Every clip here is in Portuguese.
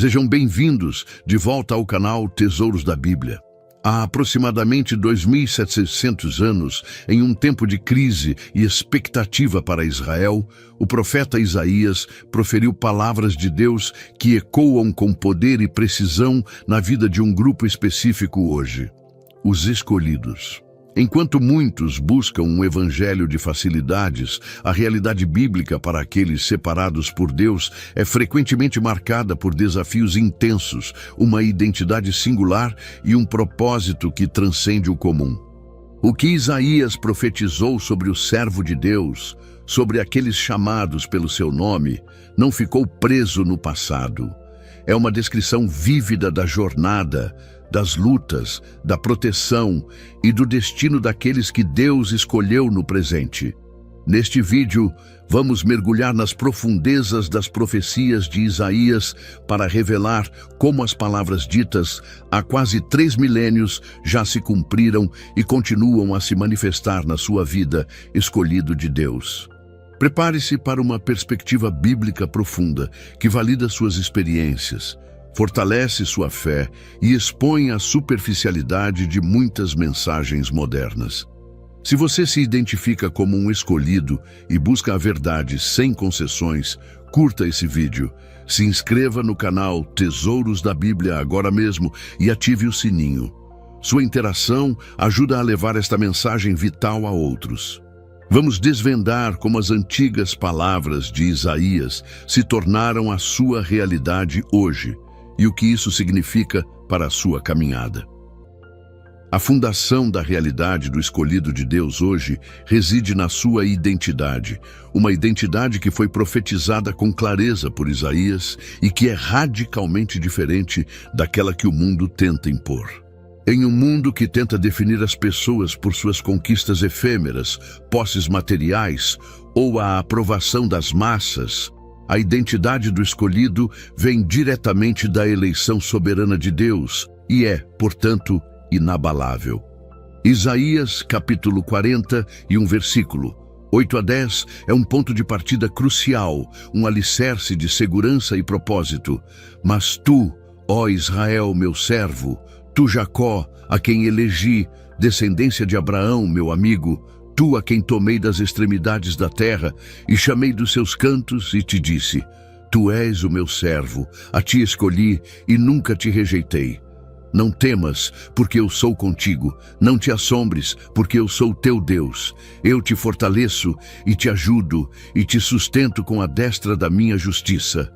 Sejam bem-vindos de volta ao canal Tesouros da Bíblia. Há aproximadamente 2.700 anos, em um tempo de crise e expectativa para Israel, o profeta Isaías proferiu palavras de Deus que ecoam com poder e precisão na vida de um grupo específico hoje: os escolhidos. Enquanto muitos buscam um evangelho de facilidades, a realidade bíblica para aqueles separados por Deus é frequentemente marcada por desafios intensos, uma identidade singular e um propósito que transcende o comum. O que Isaías profetizou sobre o servo de Deus, sobre aqueles chamados pelo seu nome, não ficou preso no passado. É uma descrição vívida da jornada, das lutas, da proteção e do destino daqueles que Deus escolheu no presente. Neste vídeo, vamos mergulhar nas profundezas das profecias de Isaías para revelar como as palavras ditas há quase 3 milênios já se cumpriram e continuam a se manifestar na sua vida, escolhido de Deus. Prepare-se para uma perspectiva bíblica profunda que valida suas experiências, fortalece sua fé e expõe a superficialidade de muitas mensagens modernas. Se você se identifica como um escolhido e busca a verdade sem concessões, curta esse vídeo, se inscreva no canal Tesouros da Bíblia agora mesmo e ative o sininho. Sua interação ajuda a levar esta mensagem vital a outros. Vamos desvendar como as antigas palavras de Isaías se tornaram a sua realidade hoje e o que isso significa para a sua caminhada. A fundação da realidade do escolhido de Deus hoje reside na sua identidade, uma identidade que foi profetizada com clareza por Isaías e que é radicalmente diferente daquela que o mundo tenta impor. Em um mundo que tenta definir as pessoas por suas conquistas efêmeras, posses materiais ou a aprovação das massas, a identidade do escolhido vem diretamente da eleição soberana de Deus e é, portanto, inabalável. Isaías, capítulo 40 e um versículo 8 a 10, é um ponto de partida crucial, um alicerce de segurança e propósito. Mas tu, ó Israel, meu servo, tu, Jacó, a quem elegi, descendência de Abraão, meu amigo, tu a quem tomei das extremidades da terra e chamei dos seus cantos e te disse: tu és o meu servo, a ti escolhi e nunca te rejeitei. Não temas, porque eu sou contigo, não te assombres, porque eu sou teu Deus. Eu te fortaleço e te ajudo e te sustento com a destra da minha justiça.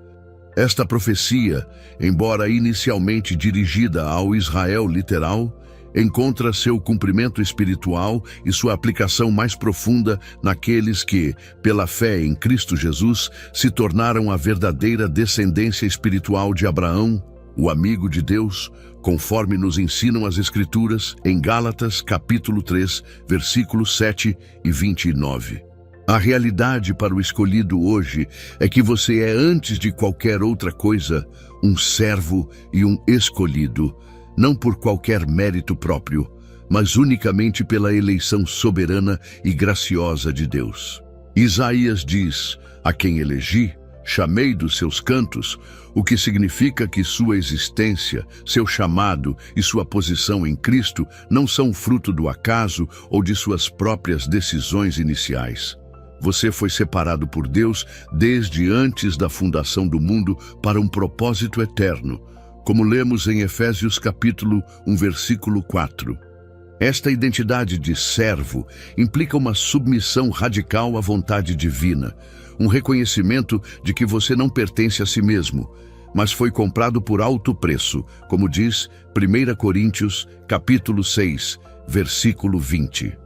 Esta profecia, embora inicialmente dirigida ao Israel literal, encontra seu cumprimento espiritual e sua aplicação mais profunda naqueles que, pela fé em Cristo Jesus, se tornaram a verdadeira descendência espiritual de Abraão, o amigo de Deus, conforme nos ensinam as Escrituras em Gálatas, capítulo 3, versículos 7 e 29. A realidade para o escolhido hoje é que você é, antes de qualquer outra coisa, um servo e um escolhido, não por qualquer mérito próprio, mas unicamente pela eleição soberana e graciosa de Deus. Isaías diz: a quem elegi, chamei dos seus cantos, o que significa que sua existência, seu chamado e sua posição em Cristo não são fruto do acaso ou de suas próprias decisões iniciais. Você foi separado por Deus desde antes da fundação do mundo para um propósito eterno, como lemos em Efésios capítulo 1, versículo 4. Esta identidade de servo implica uma submissão radical à vontade divina, um reconhecimento de que você não pertence a si mesmo, mas foi comprado por alto preço, como diz 1 Coríntios capítulo 6, versículo 20.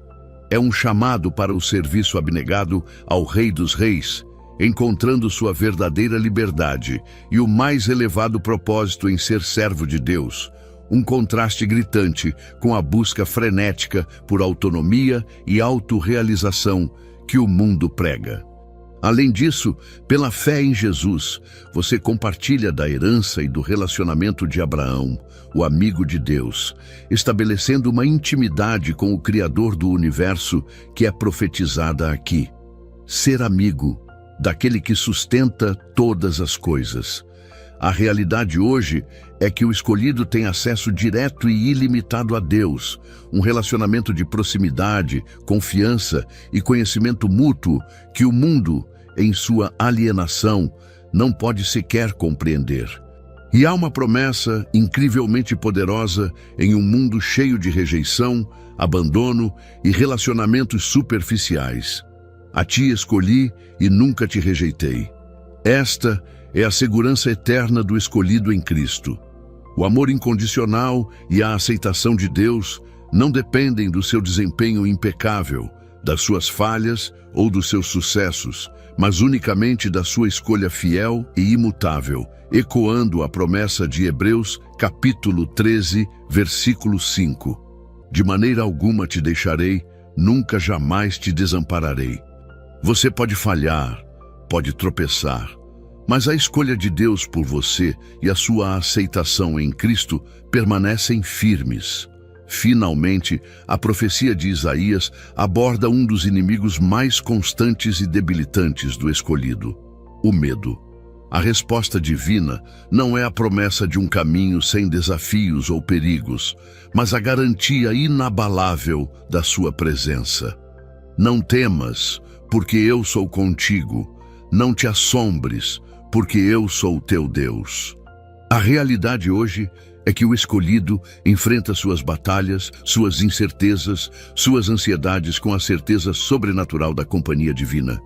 É um chamado para o serviço abnegado ao Rei dos Reis, encontrando sua verdadeira liberdade e o mais elevado propósito em ser servo de Deus, um contraste gritante com a busca frenética por autonomia e autorrealização que o mundo prega. Além disso, pela fé em Jesus, você compartilha da herança e do relacionamento de Abraão, o amigo de Deus, estabelecendo uma intimidade com o Criador do universo que é profetizada aqui. Ser amigo daquele que sustenta todas as coisas. A realidade hoje é que o escolhido tem acesso direto e ilimitado a Deus, um relacionamento de proximidade, confiança e conhecimento mútuo que o mundo, em sua alienação, não pode sequer compreender. E há uma promessa incrivelmente poderosa em um mundo cheio de rejeição, abandono e relacionamentos superficiais. A ti escolhi e nunca te rejeitei. Esta é a segurança eterna do escolhido em Cristo. O amor incondicional e a aceitação de Deus não dependem do seu desempenho impecável, das suas falhas ou dos seus sucessos, mas unicamente da sua escolha fiel e imutável, ecoando a promessa de Hebreus, capítulo 13, versículo 5. De maneira alguma te deixarei, nunca jamais te desampararei. Você pode falhar, pode tropeçar, mas a escolha de Deus por você e a sua aceitação em Cristo permanecem firmes. Finalmente, a profecia de Isaías aborda um dos inimigos mais constantes e debilitantes do escolhido: o medo. A resposta divina não é a promessa de um caminho sem desafios ou perigos, mas a garantia inabalável da sua presença. Não temas, porque eu sou contigo. Não te assombres, porque eu sou o teu Deus. A realidade hoje é que o escolhido enfrenta suas batalhas, suas incertezas, suas ansiedades com a certeza sobrenatural da companhia divina.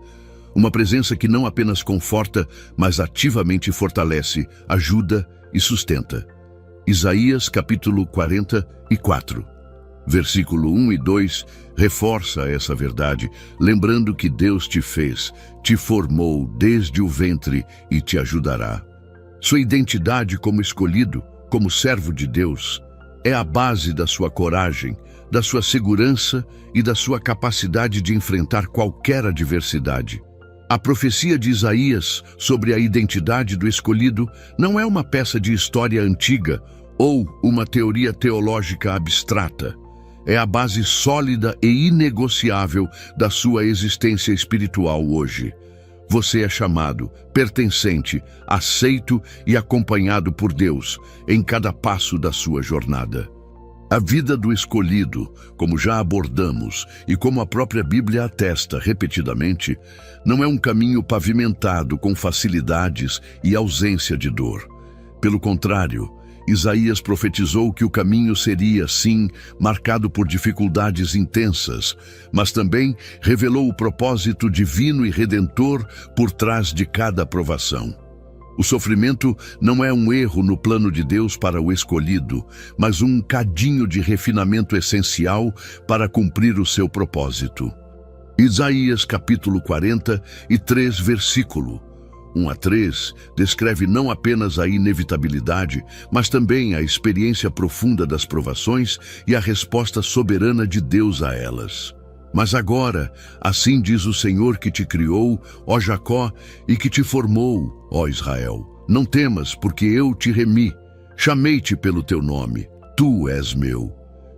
Uma presença que não apenas conforta, mas ativamente fortalece, ajuda e sustenta. Isaías capítulo 44, versículo 1 e 2, reforça essa verdade, lembrando que Deus te fez, te formou desde o ventre e te ajudará. Sua identidade como escolhido, como servo de Deus, é a base da sua coragem, da sua segurança e da sua capacidade de enfrentar qualquer adversidade. A profecia de Isaías sobre a identidade do escolhido não é uma peça de história antiga ou uma teoria teológica abstrata. É a base sólida e inegociável da sua existência espiritual hoje. Você é chamado, pertencente, aceito e acompanhado por Deus em cada passo da sua jornada. A vida do escolhido, como já abordamos e como a própria Bíblia atesta repetidamente, não é um caminho pavimentado com facilidades e ausência de dor. Pelo contrário, Isaías profetizou que o caminho seria, sim, marcado por dificuldades intensas, mas também revelou o propósito divino e redentor por trás de cada provação. O sofrimento não é um erro no plano de Deus para o escolhido, mas um cadinho de refinamento essencial para cumprir o seu propósito. Isaías capítulo 43, versículo 1 a 3, descreve não apenas a inevitabilidade, mas também a experiência profunda das provações e a resposta soberana de Deus a elas. Mas agora, assim diz o Senhor que te criou, ó Jacó, e que te formou, ó Israel. Não temas, porque eu te remi. Chamei-te pelo teu nome. Tu és meu.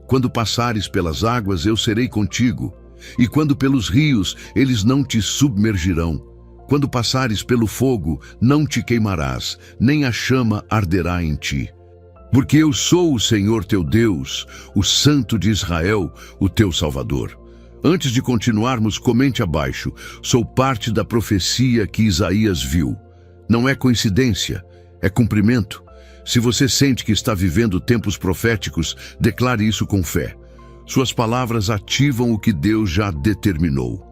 Quando passares pelas águas, eu serei contigo. E quando pelos rios, eles não te submergirão. Quando passares pelo fogo, não te queimarás, nem a chama arderá em ti. Porque eu sou o Senhor teu Deus, o Santo de Israel, o teu Salvador. Antes de continuarmos, comente abaixo: sou parte da profecia que Isaías viu. Não é coincidência, é cumprimento. Se você sente que está vivendo tempos proféticos, declare isso com fé. Suas palavras ativam o que Deus já determinou.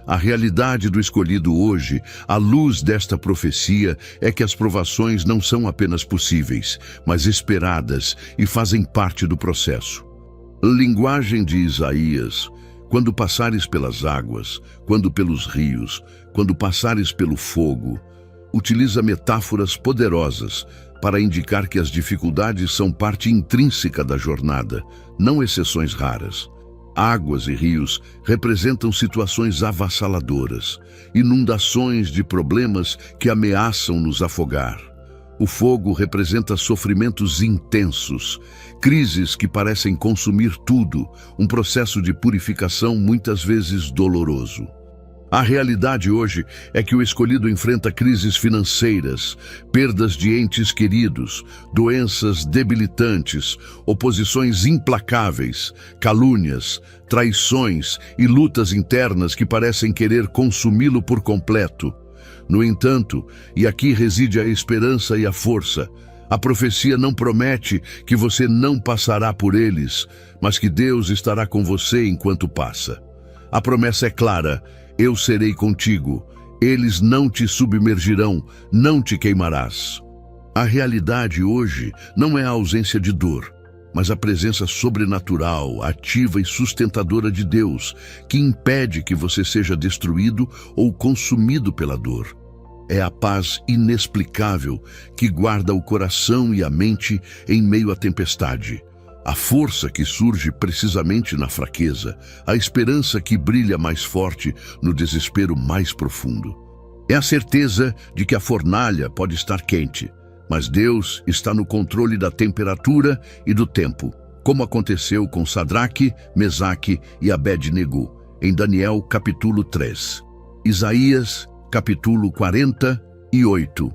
A realidade do escolhido hoje, à luz desta profecia, é que as provações não são apenas possíveis, mas esperadas e fazem parte do processo. Linguagem de Isaías: quando passares pelas águas, quando pelos rios, quando passares pelo fogo, utiliza metáforas poderosas para indicar que as dificuldades são parte intrínseca da jornada, não exceções raras. Águas e rios representam situações avassaladoras, inundações de problemas que ameaçam nos afogar. O fogo representa sofrimentos intensos, crises que parecem consumir tudo, um processo de purificação muitas vezes doloroso. A realidade hoje é que o escolhido enfrenta crises financeiras, perdas de entes queridos, doenças debilitantes, oposições implacáveis, calúnias, traições e lutas internas que parecem querer consumi-lo por completo. No entanto, e aqui reside a esperança e a força, a profecia não promete que você não passará por eles, mas que Deus estará com você enquanto passa. A promessa é clara: eu serei contigo, eles não te submergirão, não te queimarás. A realidade hoje não é a ausência de dor, mas a presença sobrenatural, ativa e sustentadora de Deus, que impede que você seja destruído ou consumido pela dor. É a paz inexplicável que guarda o coração e a mente em meio à tempestade. A força que surge precisamente na fraqueza, a esperança que brilha mais forte no desespero mais profundo. É a certeza de que a fornalha pode estar quente, mas Deus está no controle da temperatura e do tempo, como aconteceu com Sadraque, Mesaque e Abed-nego, em Daniel capítulo 3. Isaías capítulo 48,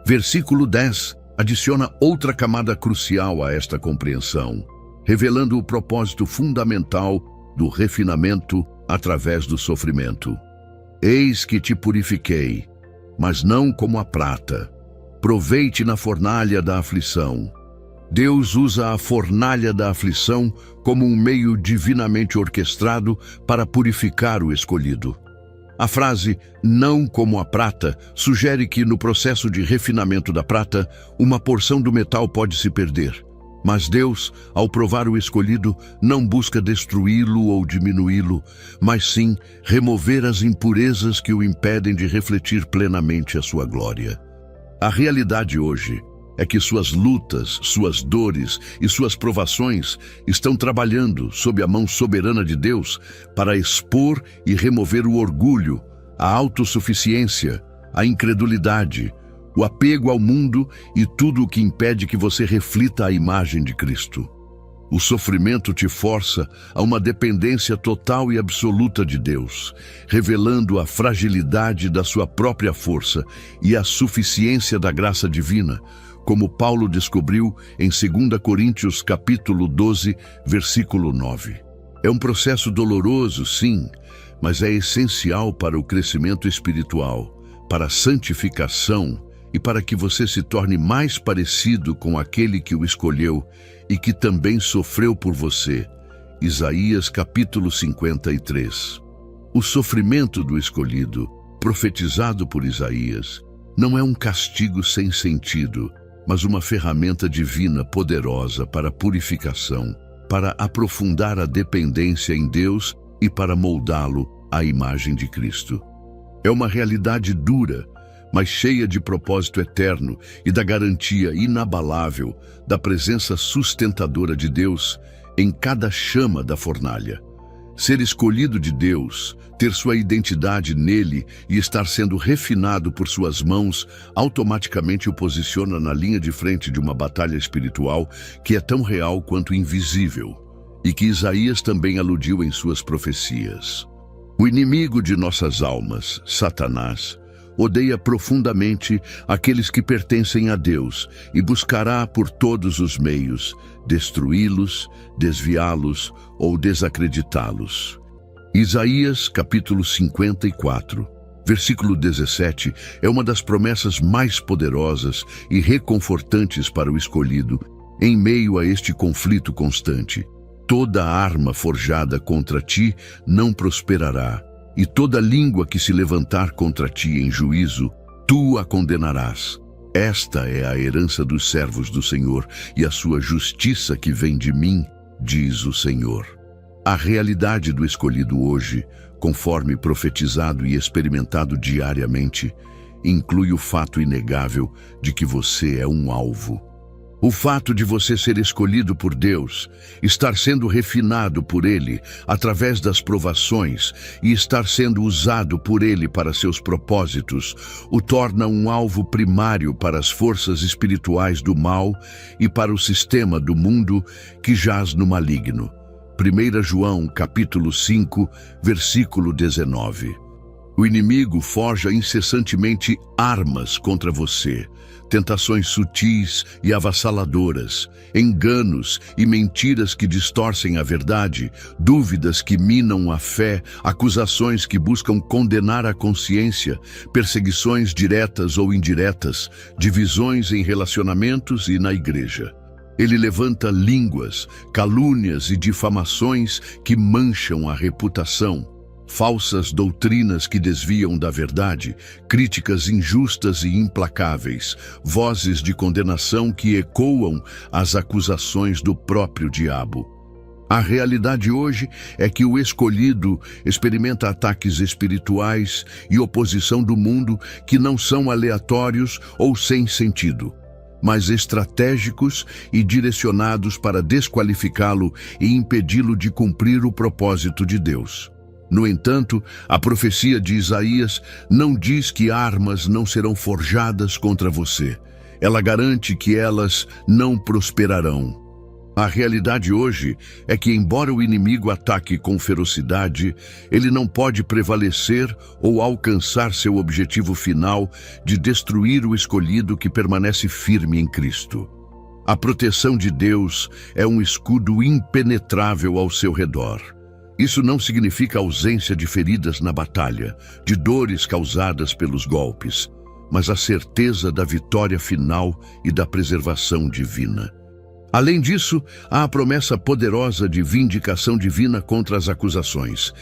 versículo 10, adiciona outra camada crucial a esta compreensão, revelando o propósito fundamental do refinamento através do sofrimento. Eis que te purifiquei, mas não como a prata. Provei-te na fornalha da aflição. Deus usa a fornalha da aflição como um meio divinamente orquestrado para purificar o escolhido. A frase "não como a prata" sugere que no processo de refinamento da prata, uma porção do metal pode se perder. Mas Deus, ao provar o escolhido, não busca destruí-lo ou diminuí-lo, mas sim remover as impurezas que o impedem de refletir plenamente a sua glória. A realidade hoje é que suas lutas, suas dores e suas provações estão trabalhando sob a mão soberana de Deus para expor e remover o orgulho, a autossuficiência, a incredulidade, o apego ao mundo e tudo o que impede que você reflita a imagem de Cristo. O sofrimento te força a uma dependência total e absoluta de Deus, revelando a fragilidade da sua própria força e a suficiência da graça divina, como Paulo descobriu em 2 Coríntios capítulo 12, versículo 9. É um processo doloroso, sim, mas é essencial para o crescimento espiritual, para a santificação e para que você se torne mais parecido com aquele que o escolheu e que também sofreu por você. Isaías capítulo 53. O sofrimento do escolhido, profetizado por Isaías, não é um castigo sem sentido, mas uma ferramenta divina poderosa para a purificação, para aprofundar a dependência em Deus e para moldá-lo à imagem de Cristo. É uma realidade dura, mas cheia de propósito eterno e da garantia inabalável da presença sustentadora de Deus em cada chama da fornalha. Ser escolhido de Deus, ter sua identidade nele e estar sendo refinado por suas mãos automaticamente o posiciona na linha de frente de uma batalha espiritual que é tão real quanto invisível e que Isaías também aludiu em suas profecias. O inimigo de nossas almas, Satanás, odeia profundamente aqueles que pertencem a Deus e buscará por todos os meios destruí-los, desviá-los ou desacreditá-los. Isaías capítulo 54, versículo 17, é uma das promessas mais poderosas e reconfortantes para o escolhido em meio a este conflito constante. Toda arma forjada contra ti não prosperará, e toda língua que se levantar contra ti em juízo, tu a condenarás. Esta é a herança dos servos do Senhor e a sua justiça que vem de mim, diz o Senhor. A realidade do escolhido hoje, conforme profetizado e experimentado diariamente, inclui o fato inegável de que você é um alvo. O fato de você ser escolhido por Deus, estar sendo refinado por Ele através das provações e estar sendo usado por Ele para seus propósitos, o torna um alvo primário para as forças espirituais do mal e para o sistema do mundo que jaz no maligno. 1 João capítulo 5, versículo 19. O inimigo forja incessantemente armas contra você, tentações sutis e avassaladoras, enganos e mentiras que distorcem a verdade, dúvidas que minam a fé, acusações que buscam condenar a consciência, perseguições diretas ou indiretas, divisões em relacionamentos e na igreja. Ele levanta línguas, calúnias e difamações que mancham a reputação, falsas doutrinas que desviam da verdade, críticas injustas e implacáveis, vozes de condenação que ecoam as acusações do próprio diabo. A realidade hoje é que o escolhido experimenta ataques espirituais e oposição do mundo que não são aleatórios ou sem sentido, mas estratégicos e direcionados para desqualificá-lo e impedi-lo de cumprir o propósito de Deus. No entanto, a profecia de Isaías não diz que armas não serão forjadas contra você. Ela garante que elas não prosperarão. A realidade hoje é que, embora o inimigo ataque com ferocidade, ele não pode prevalecer ou alcançar seu objetivo final de destruir o escolhido que permanece firme em Cristo. A proteção de Deus é um escudo impenetrável ao seu redor. Isso não significa ausência de feridas na batalha, de dores causadas pelos golpes, mas a certeza da vitória final e da preservação divina. Além disso, há a promessa poderosa de vindicação divina contra as acusações.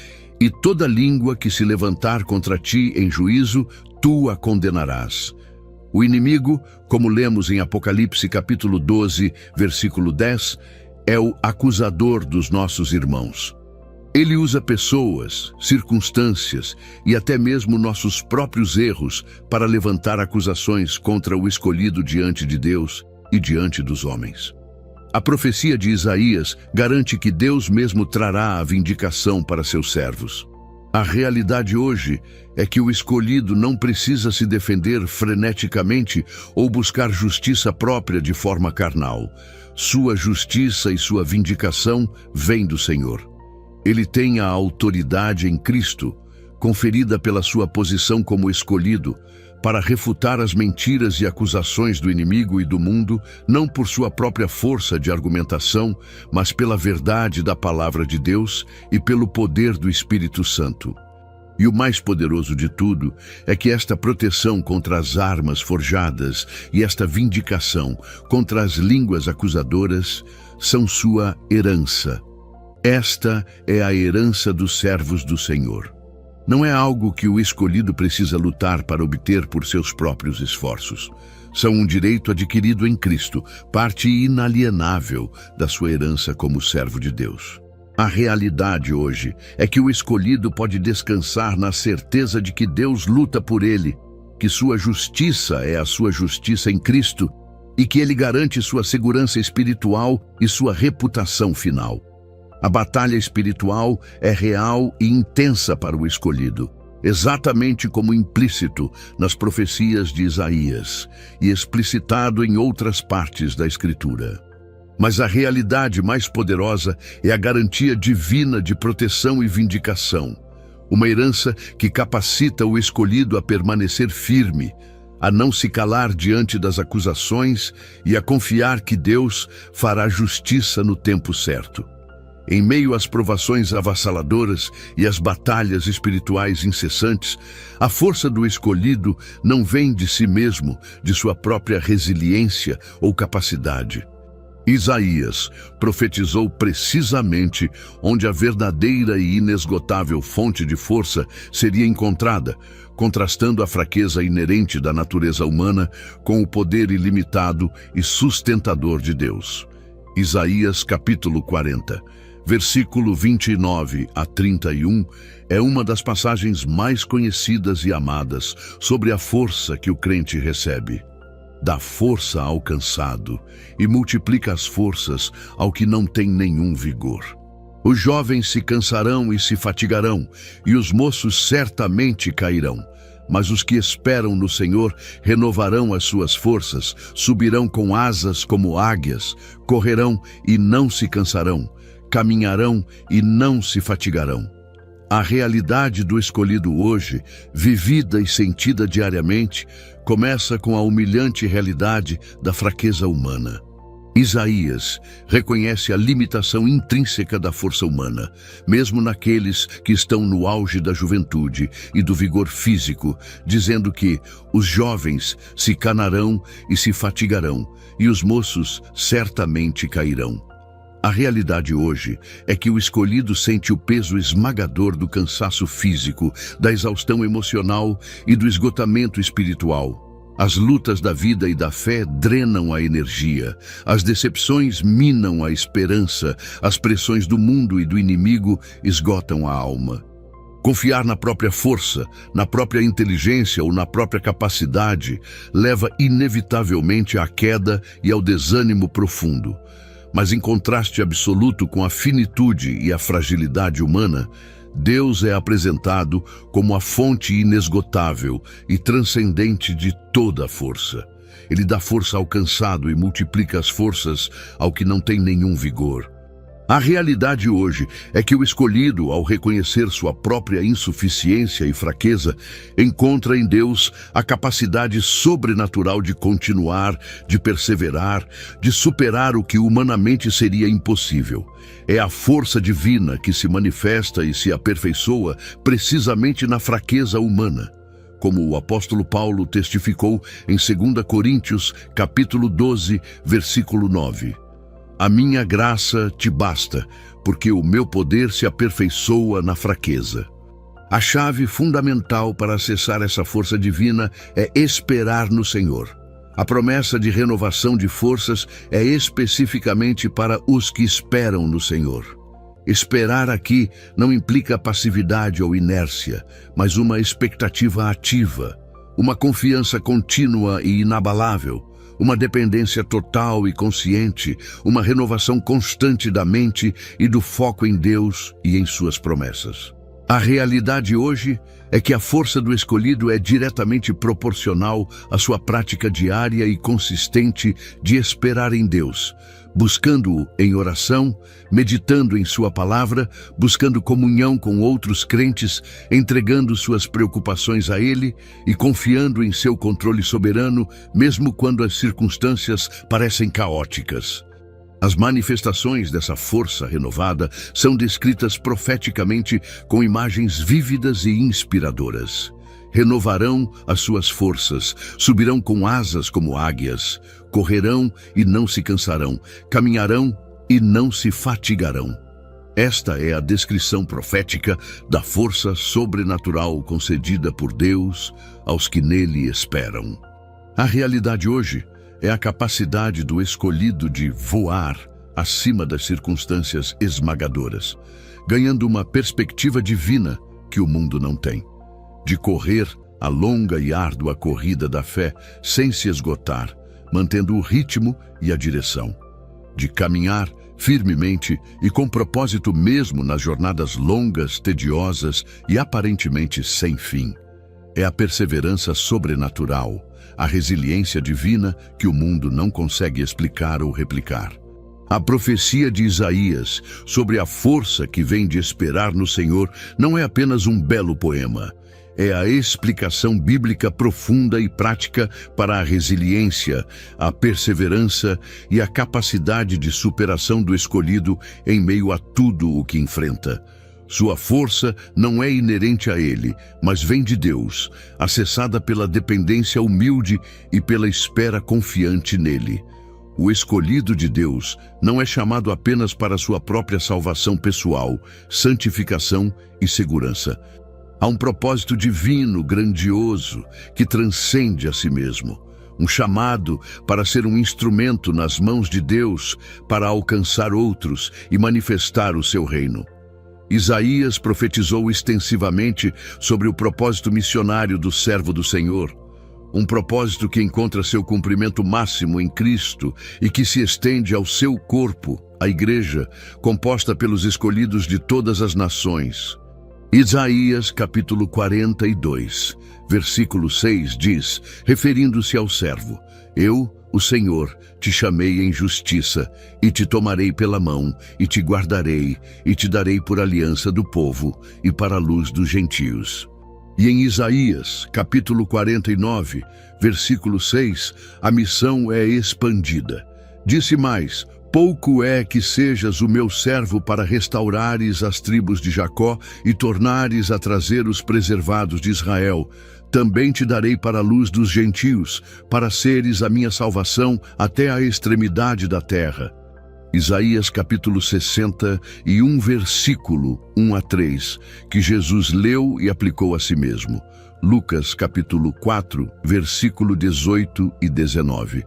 E toda língua que se levantar contra ti em juízo, tu a condenarás. O inimigo, como lemos em Apocalipse capítulo 12, versículo 10, é o acusador dos nossos irmãos. Ele usa pessoas, circunstâncias e até mesmo nossos próprios erros para levantar acusações contra o escolhido diante de Deus e diante dos homens. A profecia de Isaías garante que Deus mesmo trará a vindicação para seus servos. A realidade hoje é que o escolhido não precisa se defender freneticamente ou buscar justiça própria de forma carnal. Sua justiça e sua vindicação vêm do Senhor. Ele tem a autoridade em Cristo, conferida pela sua posição como escolhido, para refutar as mentiras e acusações do inimigo e do mundo, não por sua própria força de argumentação, mas pela verdade da palavra de Deus e pelo poder do Espírito Santo. E o mais poderoso de tudo é que esta proteção contra as armas forjadas e esta vindicação contra as línguas acusadoras são sua herança. Esta é a herança dos servos do Senhor. Não é algo que o escolhido precisa lutar para obter por seus próprios esforços. São um direito adquirido em Cristo, parte inalienável da sua herança como servo de Deus. A realidade hoje é que o escolhido pode descansar na certeza de que Deus luta por ele, que sua justiça é a sua justiça em Cristo e que ele garante sua segurança espiritual e sua reputação final. A batalha espiritual é real e intensa para o escolhido, exatamente como implícito nas profecias de Isaías e explicitado em outras partes da Escritura. Mas a realidade mais poderosa é a garantia divina de proteção e vindicação, uma herança que capacita o escolhido a permanecer firme, a não se calar diante das acusações e a confiar que Deus fará justiça no tempo certo. Em meio às provações avassaladoras e às batalhas espirituais incessantes, a força do escolhido não vem de si mesmo, de sua própria resiliência ou capacidade. Isaías profetizou precisamente onde a verdadeira e inesgotável fonte de força seria encontrada, contrastando a fraqueza inerente da natureza humana com o poder ilimitado e sustentador de Deus. Isaías capítulo 40. Versículo 29 a 31 é uma das passagens mais conhecidas e amadas sobre a força que o crente recebe. Dá força ao cansado e multiplica as forças ao que não tem nenhum vigor. Os jovens se cansarão e se fatigarão, e os moços certamente cairão. Mas os que esperam no Senhor renovarão as suas forças, subirão com asas como águias, correrão e não se cansarão, caminharão e não se fatigarão. A realidade do escolhido hoje, vivida e sentida diariamente, começa com a humilhante realidade da fraqueza humana. Isaías reconhece a limitação intrínseca da força humana, mesmo naqueles que estão no auge da juventude e do vigor físico, dizendo que os jovens se canarão e se fatigarão, e os moços certamente cairão. A realidade hoje é que o escolhido sente o peso esmagador do cansaço físico, da exaustão emocional e do esgotamento espiritual. As lutas da vida e da fé drenam a energia, as decepções minam a esperança, as pressões do mundo e do inimigo esgotam a alma. Confiar na própria força, na própria inteligência ou na própria capacidade leva inevitavelmente à queda e ao desânimo profundo. Mas em contraste absoluto com a finitude e a fragilidade humana, Deus é apresentado como a fonte inesgotável e transcendente de toda a força. Ele dá força ao cansado e multiplica as forças ao que não tem nenhum vigor. A realidade hoje é que o escolhido, ao reconhecer sua própria insuficiência e fraqueza, encontra em Deus a capacidade sobrenatural de continuar, de perseverar, de superar o que humanamente seria impossível. É a força divina que se manifesta e se aperfeiçoa precisamente na fraqueza humana. Como o apóstolo Paulo testificou em 2 Coríntios, capítulo 12, versículo 9. A minha graça te basta, porque o meu poder se aperfeiçoa na fraqueza. A chave fundamental para acessar essa força divina é esperar no Senhor. A promessa de renovação de forças é especificamente para os que esperam no Senhor. Esperar aqui não implica passividade ou inércia, mas uma expectativa ativa, uma confiança contínua e inabalável, uma dependência total e consciente, uma renovação constante da mente e do foco em Deus e em suas promessas. A realidade hoje é que a força do escolhido é diretamente proporcional à sua prática diária e consistente de esperar em Deus, buscando-o em oração, meditando em sua palavra, buscando comunhão com outros crentes, entregando suas preocupações a Ele e confiando em seu controle soberano, mesmo quando as circunstâncias parecem caóticas. As manifestações dessa força renovada são descritas profeticamente com imagens vívidas e inspiradoras. Renovarão as suas forças, subirão com asas como águias, correrão e não se cansarão, caminharão e não se fatigarão. Esta é a descrição profética da força sobrenatural concedida por Deus aos que nele esperam. A realidade hoje é a capacidade do escolhido de voar acima das circunstâncias esmagadoras, ganhando uma perspectiva divina que o mundo não tem, de correr a longa e árdua corrida da fé sem se esgotar, mantendo o ritmo e a direção, de caminhar firmemente e com propósito mesmo nas jornadas longas, tediosas e aparentemente sem fim. É a perseverança sobrenatural, a resiliência divina que o mundo não consegue explicar ou replicar. A profecia de Isaías sobre a força que vem de esperar no Senhor não é apenas um belo poema. É a explicação bíblica profunda e prática para a resiliência, a perseverança e a capacidade de superação do escolhido em meio a tudo o que enfrenta. Sua força não é inerente a ele, mas vem de Deus, acessada pela dependência humilde e pela espera confiante nele. O escolhido de Deus não é chamado apenas para sua própria salvação pessoal, santificação e segurança. Há um propósito divino, grandioso, que transcende a si mesmo. Um chamado para ser um instrumento nas mãos de Deus para alcançar outros e manifestar o seu reino. Isaías profetizou extensivamente sobre o propósito missionário do servo do Senhor, um propósito que encontra seu cumprimento máximo em Cristo e que se estende ao seu corpo, a Igreja, composta pelos escolhidos de todas as nações. Isaías capítulo 42, versículo 6 diz, referindo-se ao servo: Eu, o Senhor, te chamei em justiça, e te tomarei pela mão, e te guardarei, e te darei por aliança do povo, e para a luz dos gentios. E em Isaías, capítulo 49, versículo 6, a missão é expandida. Disse mais: Pouco é que sejas o meu servo para restaurares as tribos de Jacó e tornares a trazer os preservados de Israel. Também te darei para a luz dos gentios, para seres a minha salvação até a extremidade da terra. Isaías capítulo 61, versículo 1 a 3, que Jesus leu e aplicou a si mesmo. Lucas capítulo 4, versículo 18 e 19.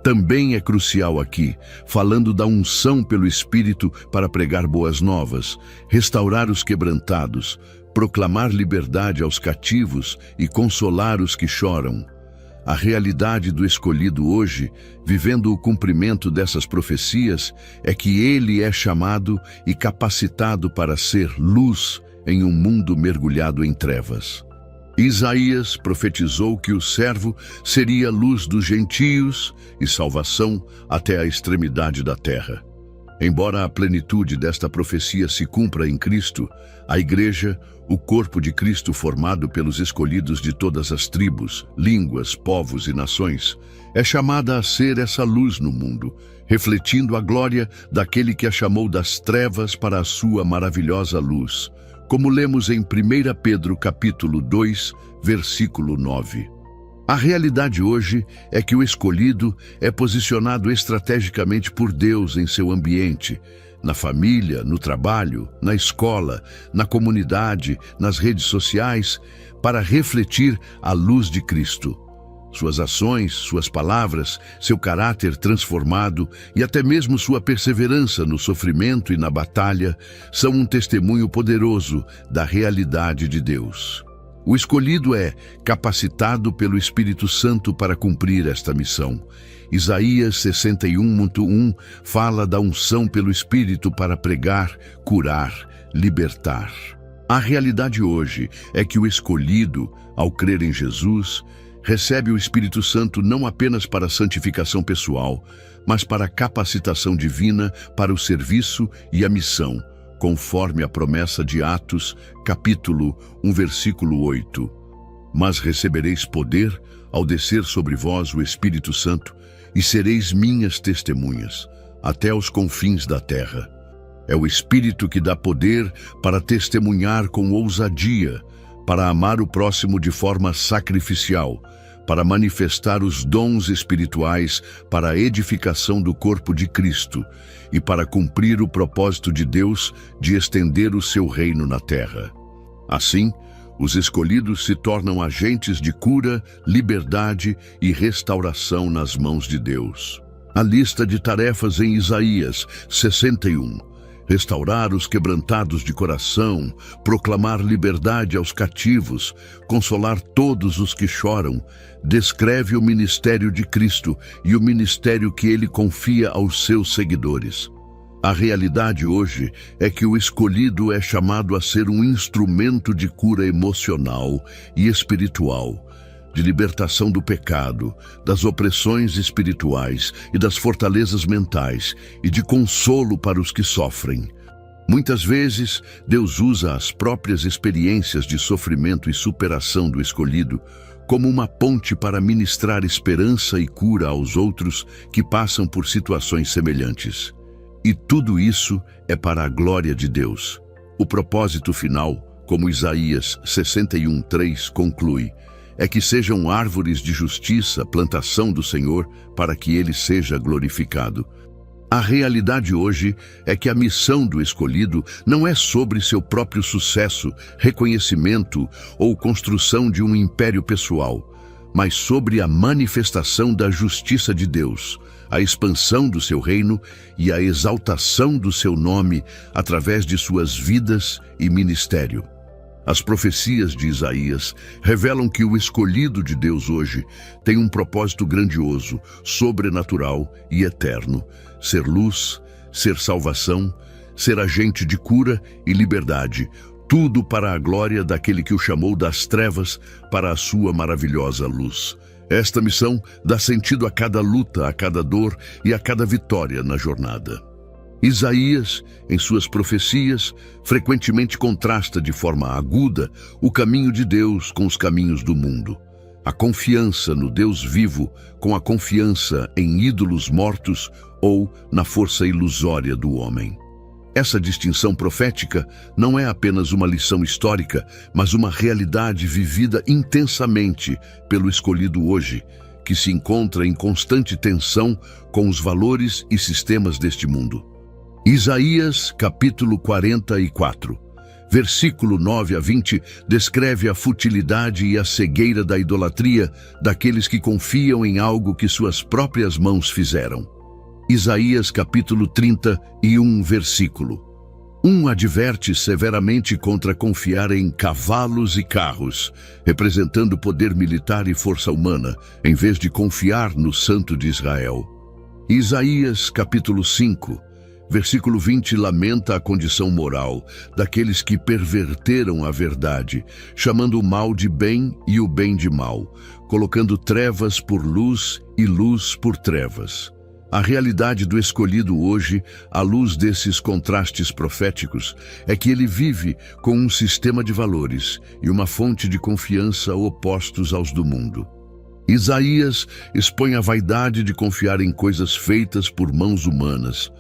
Também é crucial aqui, falando da unção pelo Espírito para pregar boas novas, restaurar os quebrantados, proclamar liberdade aos cativos e consolar os que choram. A realidade do escolhido hoje, vivendo o cumprimento dessas profecias, é que ele é chamado e capacitado para ser luz em um mundo mergulhado em trevas. Isaías profetizou que o servo seria luz dos gentios e salvação até a extremidade da terra. Embora a plenitude desta profecia se cumpra em Cristo, a Igreja, o corpo de Cristo formado pelos escolhidos de todas as tribos, línguas, povos e nações, é chamada a ser essa luz no mundo, refletindo a glória daquele que a chamou das trevas para a sua maravilhosa luz, como lemos em 1 Pedro capítulo 2, versículo 9. A realidade hoje é que o escolhido é posicionado estrategicamente por Deus em seu ambiente, na família, no trabalho, na escola, na comunidade, nas redes sociais, para refletir a luz de Cristo. Suas ações, suas palavras, seu caráter transformado e até mesmo sua perseverança no sofrimento e na batalha são um testemunho poderoso da realidade de Deus. O escolhido é capacitado pelo Espírito Santo para cumprir esta missão. Isaías 61:1 fala da unção pelo Espírito para pregar, curar, libertar. A realidade hoje é que o escolhido, ao crer em Jesus, recebe o Espírito Santo não apenas para a santificação pessoal, mas para a capacitação divina para o serviço e a missão, conforme a promessa de Atos, capítulo 1, versículo 8. Mas recebereis poder ao descer sobre vós o Espírito Santo, e sereis minhas testemunhas, até os confins da terra. É o Espírito que dá poder para testemunhar com ousadia, para amar o próximo de forma sacrificial, para manifestar os dons espirituais para a edificação do corpo de Cristo e para cumprir o propósito de Deus de estender o seu reino na terra. Assim, os escolhidos se tornam agentes de cura, liberdade e restauração nas mãos de Deus. A lista de tarefas em Isaías 61. Restaurar os quebrantados de coração, proclamar liberdade aos cativos, consolar todos os que choram, descreve o ministério de Cristo e o ministério que ele confia aos seus seguidores. A realidade hoje é que o escolhido é chamado a ser um instrumento de cura emocional e espiritual, de libertação do pecado, das opressões espirituais e das fortalezas mentais, e de consolo para os que sofrem. Muitas vezes, Deus usa as próprias experiências de sofrimento e superação do escolhido como uma ponte para ministrar esperança e cura aos outros que passam por situações semelhantes. E tudo isso é para a glória de Deus. O propósito final, como Isaías 61:3 conclui, é que sejam árvores de justiça, plantação do Senhor, para que ele seja glorificado. A realidade hoje é que a missão do escolhido não é sobre seu próprio sucesso, reconhecimento ou construção de um império pessoal, mas sobre a manifestação da justiça de Deus, a expansão do seu reino e a exaltação do seu nome através de suas vidas e ministério. As profecias de Isaías revelam que o escolhido de Deus hoje tem um propósito grandioso, sobrenatural e eterno: ser luz, ser salvação, ser agente de cura e liberdade, tudo para a glória daquele que o chamou das trevas para a sua maravilhosa luz. Esta missão dá sentido a cada luta, a cada dor e a cada vitória na jornada. Isaías, em suas profecias, frequentemente contrasta de forma aguda o caminho de Deus com os caminhos do mundo. A confiança no Deus vivo com a confiança em ídolos mortos ou na força ilusória do homem. Essa distinção profética não é apenas uma lição histórica, mas uma realidade vivida intensamente pelo escolhido hoje, que se encontra em constante tensão com os valores e sistemas deste mundo. Isaías, capítulo 44, versículo 9 a 20, descreve a futilidade e a cegueira da idolatria daqueles que confiam em algo que suas próprias mãos fizeram. Isaías, capítulo 31, versículo 1 adverte severamente contra confiar em cavalos e carros, representando poder militar e força humana, em vez de confiar no Santo de Israel. Isaías, capítulo 5, versículo 20 lamenta a condição moral daqueles que perverteram a verdade, chamando o mal de bem e o bem de mal, colocando trevas por luz e luz por trevas. A realidade do escolhido hoje, à luz desses contrastes proféticos, é que ele vive com um sistema de valores e uma fonte de confiança opostos aos do mundo. Isaías expõe a vaidade de confiar em coisas feitas por mãos humanas,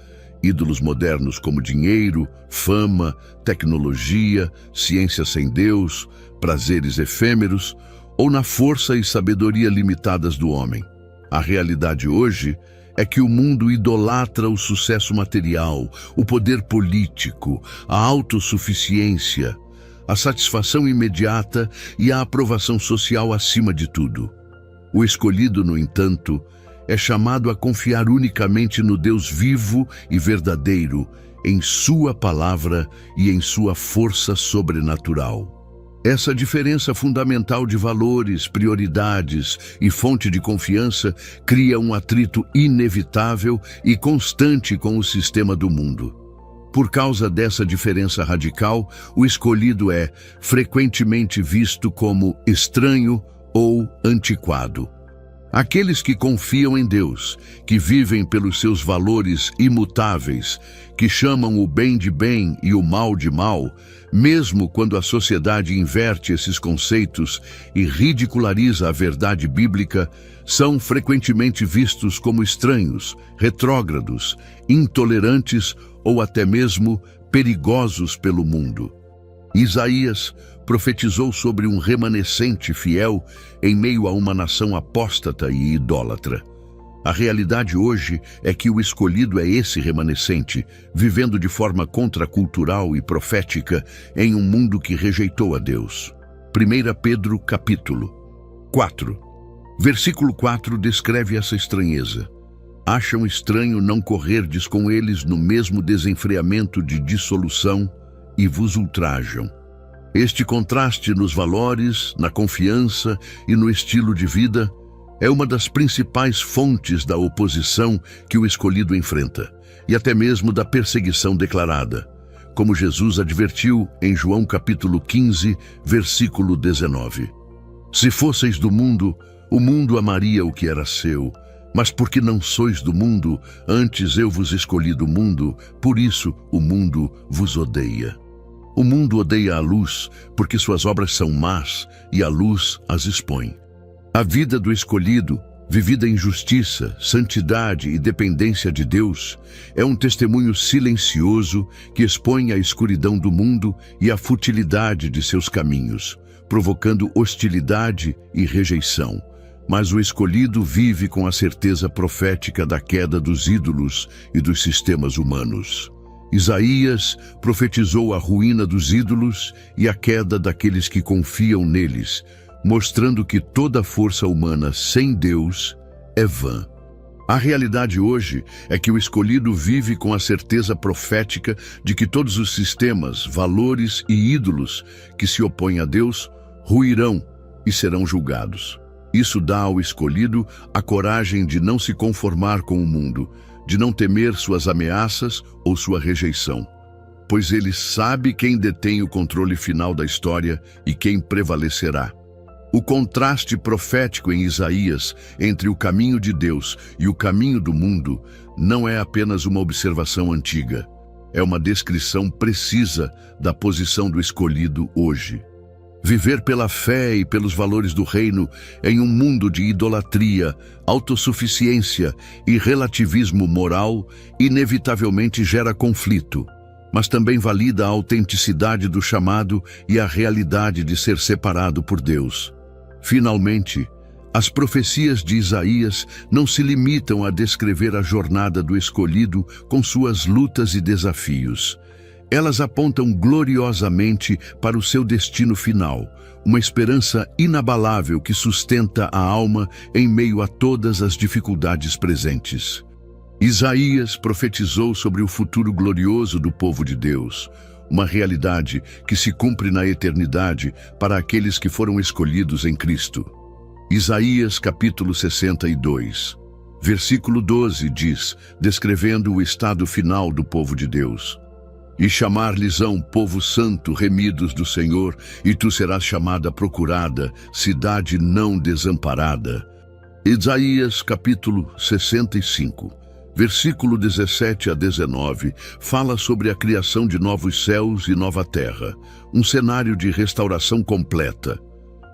ídolos modernos como dinheiro, fama, tecnologia, ciência sem Deus, prazeres efêmeros, ou na força e sabedoria limitadas do homem. A realidade hoje é que o mundo idolatra o sucesso material, o poder político, a autossuficiência, a satisfação imediata e a aprovação social acima de tudo. O escolhido, no entanto, é chamado a confiar unicamente no Deus vivo e verdadeiro, em sua palavra e em sua força sobrenatural. Essa diferença fundamental de valores, prioridades e fonte de confiança cria um atrito inevitável e constante com o sistema do mundo. Por causa dessa diferença radical, o escolhido é frequentemente visto como estranho ou antiquado. Aqueles que confiam em Deus, que vivem pelos seus valores imutáveis, que chamam o bem de bem e o mal de mal, mesmo quando a sociedade inverte esses conceitos e ridiculariza a verdade bíblica, são frequentemente vistos como estranhos, retrógrados, intolerantes ou até mesmo perigosos pelo mundo. Isaías profetizou sobre um remanescente fiel em meio a uma nação apóstata e idólatra. A realidade hoje é que o escolhido é esse remanescente, vivendo de forma contracultural e profética em um mundo que rejeitou a Deus. 1 Pedro, capítulo 4. Versículo 4 descreve essa estranheza. Acham estranho não correrdes com eles no mesmo desenfreamento de dissolução e vos ultrajam. Este contraste nos valores, na confiança e no estilo de vida é uma das principais fontes da oposição que o escolhido enfrenta, e até mesmo da perseguição declarada, como Jesus advertiu em João capítulo 15, versículo 19. Se fosseis do mundo, o mundo amaria o que era seu, mas porque não sois do mundo, antes eu vos escolhi do mundo, por isso o mundo vos odeia. O mundo odeia a luz, porque suas obras são más e a luz as expõe. A vida do escolhido, vivida em justiça, santidade e dependência de Deus, é um testemunho silencioso que expõe a escuridão do mundo e a futilidade de seus caminhos, provocando hostilidade e rejeição. Mas o escolhido vive com a certeza profética da queda dos ídolos e dos sistemas humanos. Isaías profetizou a ruína dos ídolos e a queda daqueles que confiam neles, mostrando que toda força humana sem Deus é vã. A realidade hoje é que o escolhido vive com a certeza profética de que todos os sistemas, valores e ídolos que se opõem a Deus ruirão e serão julgados. Isso dá ao escolhido a coragem de não se conformar com o mundo, de não temer suas ameaças ou sua rejeição. pois ele sabe quem detém o controle final da história e quem prevalecerá. O contraste profético em Isaías entre o caminho de Deus e o caminho do mundo não é apenas uma observação antiga, é uma descrição precisa da posição do escolhido hoje. Viver pela fé e pelos valores do reino em um mundo de idolatria, autossuficiência e relativismo moral inevitavelmente gera conflito, mas também valida a autenticidade do chamado e a realidade de ser separado por Deus. Finalmente, as profecias de Isaías não se limitam a descrever a jornada do escolhido com suas lutas e desafios. Elas apontam gloriosamente para o seu destino final, uma esperança inabalável que sustenta a alma em meio a todas as dificuldades presentes. Isaías profetizou sobre o futuro glorioso do povo de Deus, uma realidade que se cumpre na eternidade para aqueles que foram escolhidos em Cristo. Isaías capítulo 62, versículo 12 diz, descrevendo o estado final do povo de Deus: "E chamar-lhes-ão povo santo, remidos do Senhor, e tu serás chamada procurada, cidade não desamparada." Isaías capítulo 65, versículo 17 a 19, fala sobre a criação de novos céus e nova terra, um cenário de restauração completa.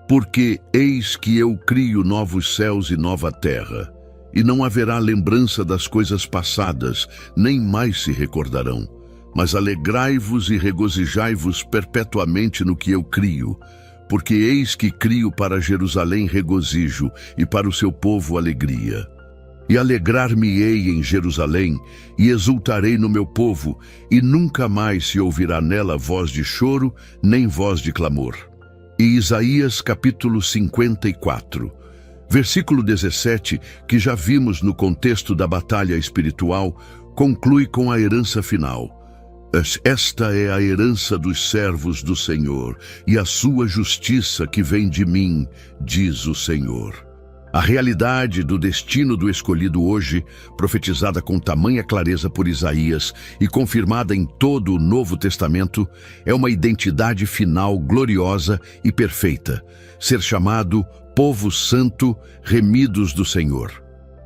"Porque eis que eu crio novos céus e nova terra, e não haverá lembrança das coisas passadas, nem mais se recordarão. Mas alegrai-vos e regozijai-vos perpetuamente no que eu crio, porque eis que crio para Jerusalém regozijo e para o seu povo alegria. E alegrar-me-ei em Jerusalém, e exultarei no meu povo, e nunca mais se ouvirá nela voz de choro, nem voz de clamor." E Isaías capítulo 54, versículo 17, que já vimos no contexto da batalha espiritual, conclui com a herança final. "Esta é a herança dos servos do Senhor, e a sua justiça que vem de mim, diz o Senhor." A realidade do destino do escolhido hoje, profetizada com tamanha clareza por Isaías e confirmada em todo o Novo Testamento, é uma identidade final gloriosa e perfeita: ser chamado povo santo, remidos do Senhor.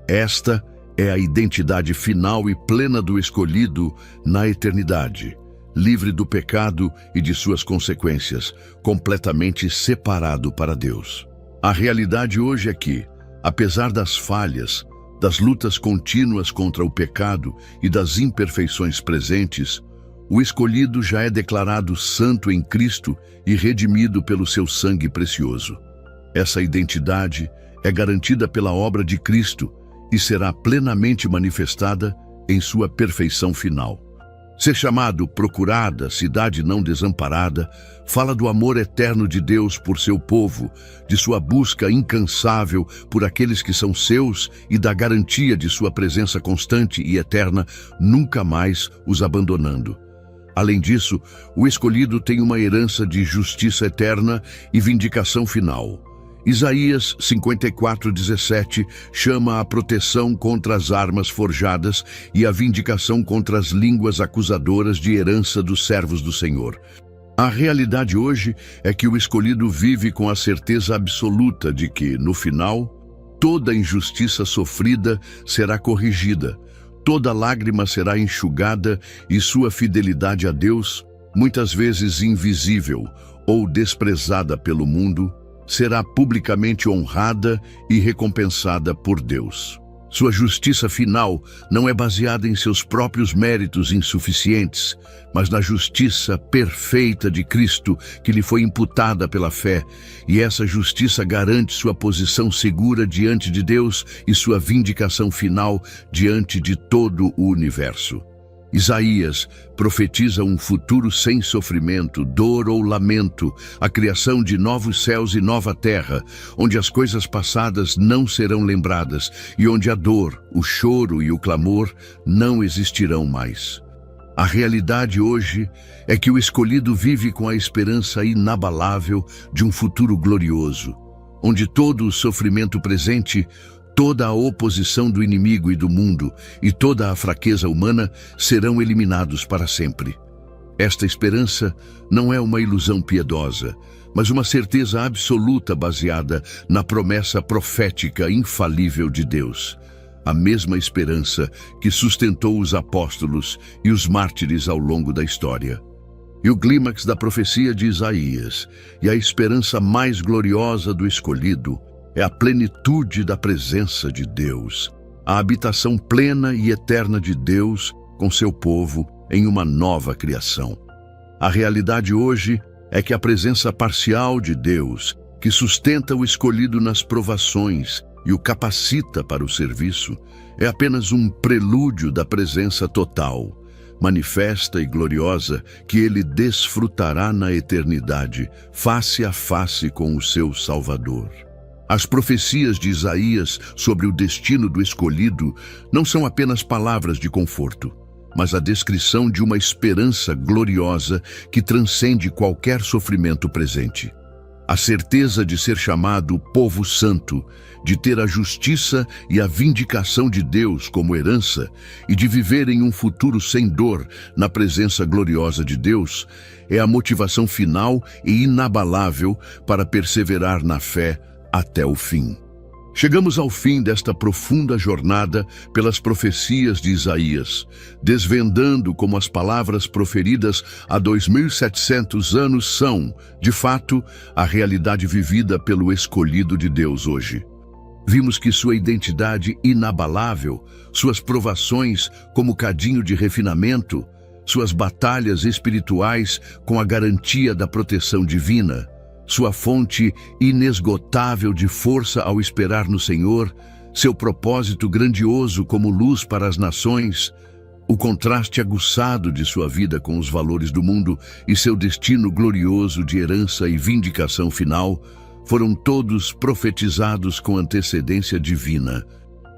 Esta é a identidade final e plena do escolhido na eternidade, livre do pecado e de suas consequências, completamente separado para Deus. A realidade hoje é que, apesar das falhas, das lutas contínuas contra o pecado e das imperfeições presentes, o escolhido já é declarado santo em Cristo e redimido pelo seu sangue precioso. Essa identidade é garantida pela obra de Cristo e será plenamente manifestada em sua perfeição final. Ser chamado procurada, cidade não desamparada, fala do amor eterno de Deus por seu povo, de sua busca incansável por aqueles que são seus e da garantia de sua presença constante e eterna, nunca mais os abandonando. Além disso, o escolhido tem uma herança de justiça eterna e vindicação final. Isaías 54:17 chama a proteção contra as armas forjadas e a vindicação contra as línguas acusadoras de herança dos servos do Senhor. A realidade hoje é que o escolhido vive com a certeza absoluta de que, no final, toda injustiça sofrida será corrigida, toda lágrima será enxugada e sua fidelidade a Deus, muitas vezes invisível ou desprezada pelo mundo, será publicamente honrada e recompensada por Deus. Sua justiça final não é baseada em seus próprios méritos insuficientes, mas na justiça perfeita de Cristo que lhe foi imputada pela fé, e essa justiça garante sua posição segura diante de Deus e sua vindicação final diante de todo o universo. Isaías profetiza um futuro sem sofrimento, dor ou lamento, a criação de novos céus e nova terra, onde as coisas passadas não serão lembradas e onde a dor, o choro e o clamor não existirão mais. A realidade hoje é que o escolhido vive com a esperança inabalável de um futuro glorioso, onde todo o sofrimento presente, toda a oposição do inimigo e do mundo e toda a fraqueza humana serão eliminados para sempre. Esta esperança não é uma ilusão piedosa, mas uma certeza absoluta baseada na promessa profética infalível de Deus. A mesma esperança que sustentou os apóstolos e os mártires ao longo da história. E o clímax da profecia de Isaías, e a esperança mais gloriosa do escolhido, é a plenitude da presença de Deus, a habitação plena e eterna de Deus com seu povo em uma nova criação. A realidade hoje é que a presença parcial de Deus, que sustenta o escolhido nas provações e o capacita para o serviço, é apenas um prelúdio da presença total, manifesta e gloriosa, que ele desfrutará na eternidade, face a face com o seu Salvador. As profecias de Isaías sobre o destino do escolhido não são apenas palavras de conforto, mas a descrição de uma esperança gloriosa que transcende qualquer sofrimento presente. A certeza de ser chamado povo santo, de ter a justiça e a vindicação de Deus como herança e de viver em um futuro sem dor na presença gloriosa de Deus, é a motivação final e inabalável para perseverar na fé até o fim. Chegamos ao fim desta profunda jornada pelas profecias de Isaías, desvendando como as palavras proferidas há 2700 anos são, de fato, a realidade vivida pelo escolhido de Deus hoje. Vimos que sua identidade inabalável, suas provações como cadinho de refinamento, suas batalhas espirituais com a garantia da proteção divina, sua fonte inesgotável de força ao esperar no Senhor, seu propósito grandioso como luz para as nações, o contraste aguçado de sua vida com os valores do mundo e seu destino glorioso de herança e vindicação final, foram todos profetizados com antecedência divina.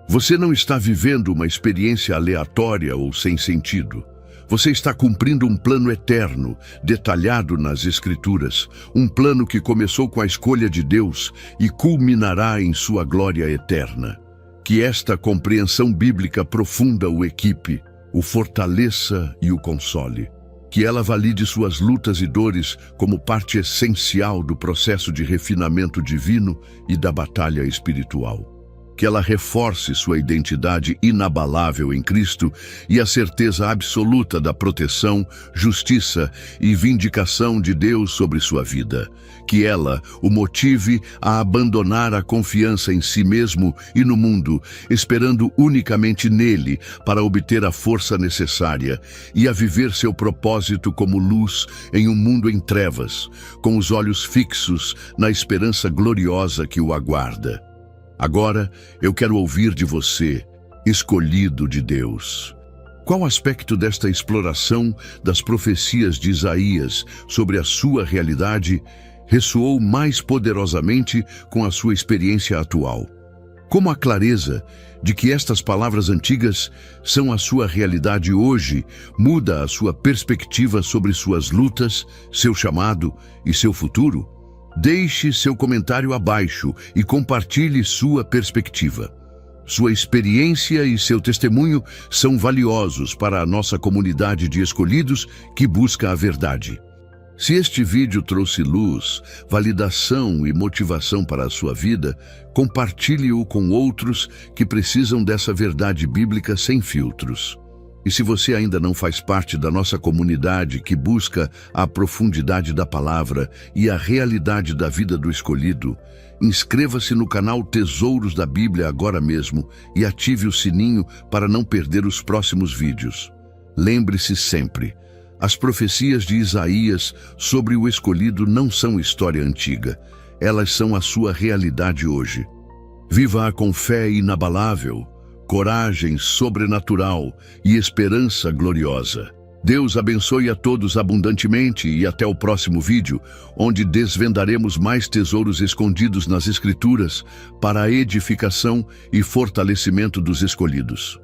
Você não está vivendo uma experiência aleatória ou sem sentido. Você está cumprindo um plano eterno, detalhado nas Escrituras, um plano que começou com a escolha de Deus e culminará em sua glória eterna. Que esta compreensão bíblica profunda o equipe, o fortaleça e o console. Que ela valide suas lutas e dores como parte essencial do processo de refinamento divino e da batalha espiritual. Que ela reforce sua identidade inabalável em Cristo e a certeza absoluta da proteção, justiça e vindicação de Deus sobre sua vida. Que ela o motive a abandonar a confiança em si mesmo e no mundo, esperando unicamente nele para obter a força necessária e a viver seu propósito como luz em um mundo em trevas, com os olhos fixos na esperança gloriosa que o aguarda. Agora, eu quero ouvir de você, escolhido de Deus. Qual aspecto desta exploração das profecias de Isaías sobre a sua realidade ressoou mais poderosamente com a sua experiência atual? Como a clareza de que estas palavras antigas são a sua realidade hoje muda a sua perspectiva sobre suas lutas, seu chamado e seu futuro? Deixe seu comentário abaixo e compartilhe sua perspectiva. Sua experiência e seu testemunho são valiosos para a nossa comunidade de escolhidos que busca a verdade. Se este vídeo trouxe luz, validação e motivação para a sua vida, compartilhe-o com outros que precisam dessa verdade bíblica sem filtros. E se você ainda não faz parte da nossa comunidade que busca a profundidade da palavra e a realidade da vida do escolhido, inscreva-se no canal Tesouros da Bíblia agora mesmo e ative o sininho para não perder os próximos vídeos. Lembre-se sempre, as profecias de Isaías sobre o escolhido não são história antiga, elas são a sua realidade hoje. Viva-a com fé inabalável, coragem sobrenatural e esperança gloriosa. Deus abençoe a todos abundantemente e até o próximo vídeo, onde desvendaremos mais tesouros escondidos nas Escrituras para a edificação e fortalecimento dos escolhidos.